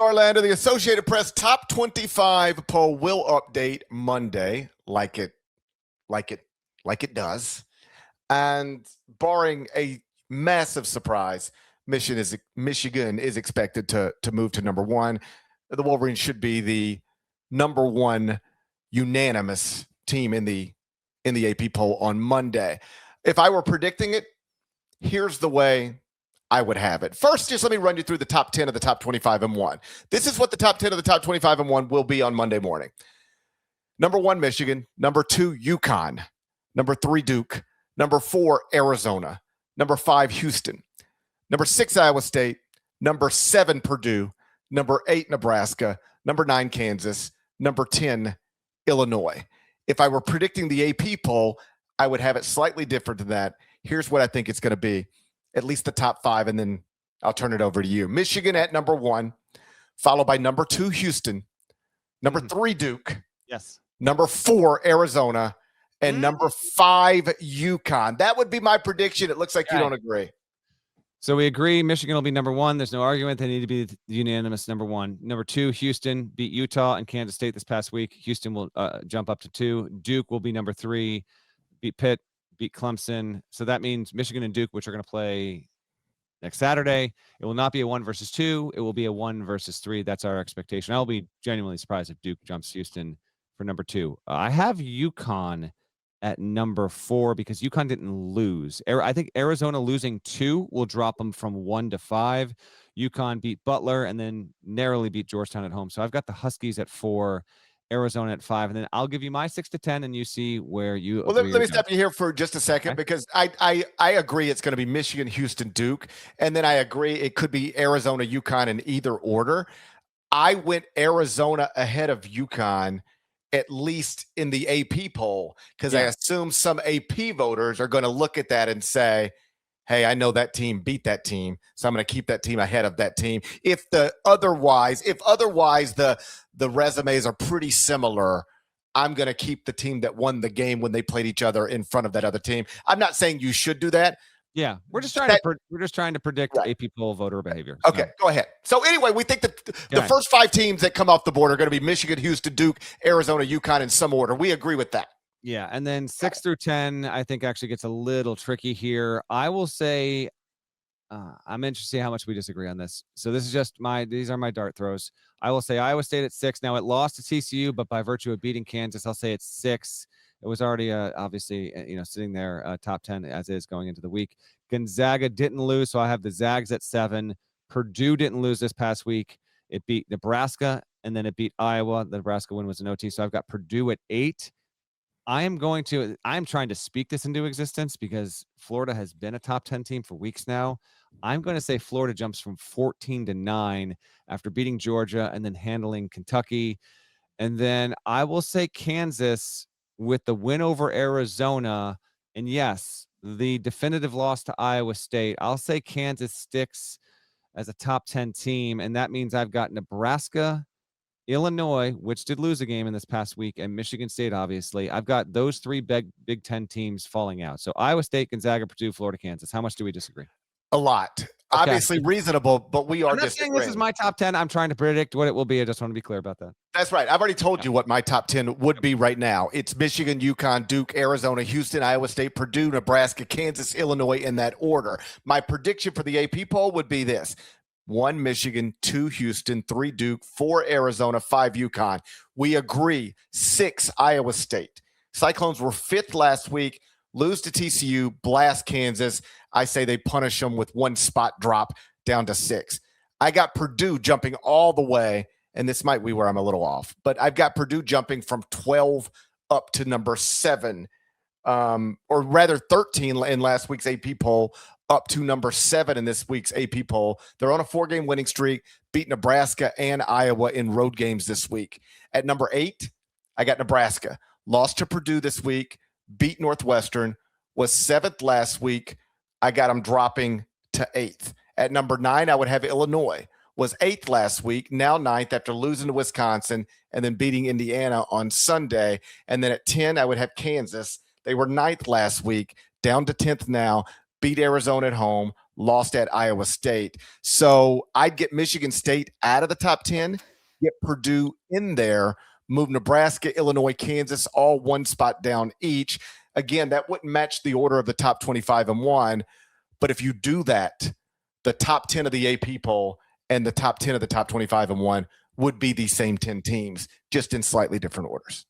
Norlander, the Associated Press top 25 poll will update Monday, like it does. And barring a massive surprise, Michigan is expected to move to number one. The Wolverines should be the number one unanimous team in the AP poll on Monday. If I were predicting it, here's the way I would have it. First, just let me run you through the top 10 of the top 25 and 1. This is what the top 10 of the top 25 and 1 will be on Monday morning. Number 1, Michigan. Number 2, UConn. Number 3, Duke. Number 4, Arizona. Number 5, Houston. Number 6, Iowa State. Number 7, Purdue. Number 8, Nebraska. Number 9, Kansas. Number 10, Illinois. If I were predicting the AP poll, I would have it slightly different than that. Here's what I think it's going to be. At least the top 5, and then I'll turn it over to you. Michigan at number 1, followed by number 2, Houston. Number 3, Duke. Yes. Number 4, Arizona. And number 5, UConn. That would be my prediction. It looks like you don't agree. So we agree Michigan will be number 1. There's no argument. They need to be the unanimous number 1. Number 2, Houston beat Utah and Kansas State this past week. Houston will jump up to 2. Duke will be number 3. Beat Pitt, beat Clemson. So that means Michigan and Duke, which are going to play next Saturday. It will not be a 1 versus 2. It will be a 1 versus 3. That's our expectation. I'll be genuinely surprised if Duke jumps Houston for number 2. I have UConn at number 4 because UConn didn't lose. I think Arizona losing 2 will drop them from 1 to 5. UConn beat Butler and then narrowly beat Georgetown at home. So I've got the Huskies at 4, Arizona at 5, and then I'll give you my 6 to 10, and you see where you. Well, let me stop you here for just a second, because I agree it's going to be Michigan, Houston, Duke, and then I agree it could be Arizona, UConn in either order. I went Arizona ahead of UConn, at least in the AP poll, because I assume some AP voters are going to look at that and say, hey, I know that team beat that team, so I'm going to keep that team ahead of that team. If otherwise the resumes are pretty similar, I'm going to keep the team that won the game when they played each other in front of that other team. I'm not saying you should do that. Yeah, we're just trying to predict AP poll voter behavior. Okay, go ahead. So anyway, we think that the first 5 teams that come off the board are going to be Michigan, Houston, Duke, Arizona, UConn in some order. We agree with that. Yeah, and then 6 through 10, I think actually gets a little tricky here. I will say, I'm interested to see how much we disagree on this. So this is just these are my dart throws. I will say Iowa State at 6. Now it lost to TCU, but by virtue of beating Kansas, I'll say it's 6. It was already obviously sitting there top 10 as is going into the week. Gonzaga didn't lose, so I have the Zags at 7. Purdue didn't lose this past week. It beat Nebraska and then it beat Iowa. The Nebraska win was an OT, so I've got Purdue at 8. I'm trying to speak this into existence because Florida has been a top 10 team for weeks now. I'm going to say Florida jumps from 14 to 9 after beating Georgia and then handling Kentucky. And then I will say Kansas with the win over Arizona. And yes, the definitive loss to Iowa State. I'll say Kansas sticks as a top 10 team. And that means I've got Nebraska, Illinois, which did lose a game in this past week, and Michigan State, obviously. I've got those 3 Big Ten teams falling out. So Iowa State, Gonzaga, Purdue, Florida, Kansas. How much do we disagree? A lot. Okay. Obviously reasonable, but we are I'm not saying this is my top 10. I'm trying to predict what it will be. I just want to be clear about that. That's right. I've already told you what my top 10 would be right now. It's Michigan, UConn, Duke, Arizona, Houston, Iowa State, Purdue, Nebraska, Kansas, Illinois in that order. My prediction for the AP poll would be this: 1 Michigan, 2 Houston, 3 Duke, 4 Arizona, 5 UConn. We agree 6 Iowa State. Cyclones were 5th last week, lose to TCU, blast Kansas. I say they punish them with 1 spot drop down to 6. I got Purdue jumping all the way, and this might be where I'm a little off, but I've got Purdue jumping from 12 up to number 7, or rather 13 in last week's AP poll, up to number 7 in this week's AP poll. They're on a 4-game winning streak, beat Nebraska and Iowa in road games this week. At number 8, I got Nebraska. Lost to Purdue this week, beat Northwestern, was 7th last week. I got them dropping to 8th. At number 9, I would have Illinois. Was 8th last week, now 9th after losing to Wisconsin and then beating Indiana on Sunday. And then at 10, I would have Kansas. They were 9th last week, down to 10th now, beat Arizona at home, lost at Iowa State. So I'd get Michigan State out of the top 10, get Purdue in there, move Nebraska, Illinois, Kansas, all one spot down each. Again, that wouldn't match the order of the top 25 and 1. But if you do that, the top 10 of the AP poll and the top 10 of the top 25 and 1 would be the same 10 teams, just in slightly different orders.